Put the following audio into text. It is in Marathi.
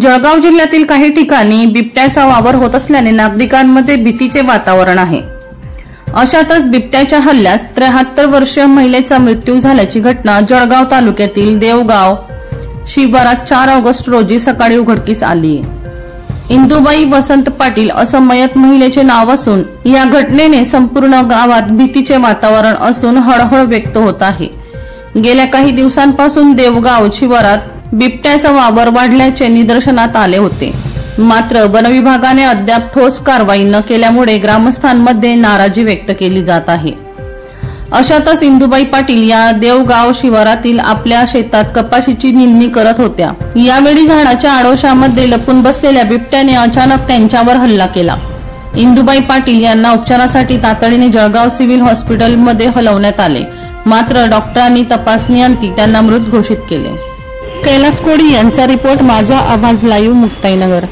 जळगाव जिल्ह्यातील काही ठिकाणी बिबट्याचा वावर होत असल्याने नागरिकांमध्ये भीतीचे वातावरण आहे। अशातच बिबट्याच्या हल्ल्यात 73 वर्षीय महिलेचा मृत्यू झाल्याची घटना जळगाव तालुक्यातील देवगाव शिवारात 4 ऑगस्ट रोजी सकाळी उघडकीस आली आहे। इंदुबाई वसंत पाटील असं मयत महिलेचे नाव असून या घटनेने संपूर्ण गावात भीतीचे वातावरण असून हळहळ व्यक्त होत आहे। गेल्या काही दिवसांपासून देवगाव शिवारात बिबट्याचा वावर वाढल्याचे निदर्शनात आले होते, मात्र वनविभागाने अद्याप ठोस कारवाई न केल्यामुळे ग्रामस्थांमध्ये नाराजी व्यक्त केली जात आहे। अशातच इंदुबाई पाटील या देवगाव शिवारातील आपल्या शेतात कपाशीची निंदणी करत होत्या। यावेळी झाडाच्या आडोशामध्ये लपून बसलेल्या बिबट्याने अचानक त्यांच्यावर हल्ला केला। इंदुबाई पाटील यांना उपचारासाठी तातडीने जळगाव सिव्हिल हॉस्पिटलमध्ये हलवण्यात आले, मात्र डॉक्टरांनी तपासणीअंती त्यांना मृत घोषित केले। कैलास कोडी यांचा रिपोर्ट, माझा आवाज लाईव्ह, मुक्ताईनगर।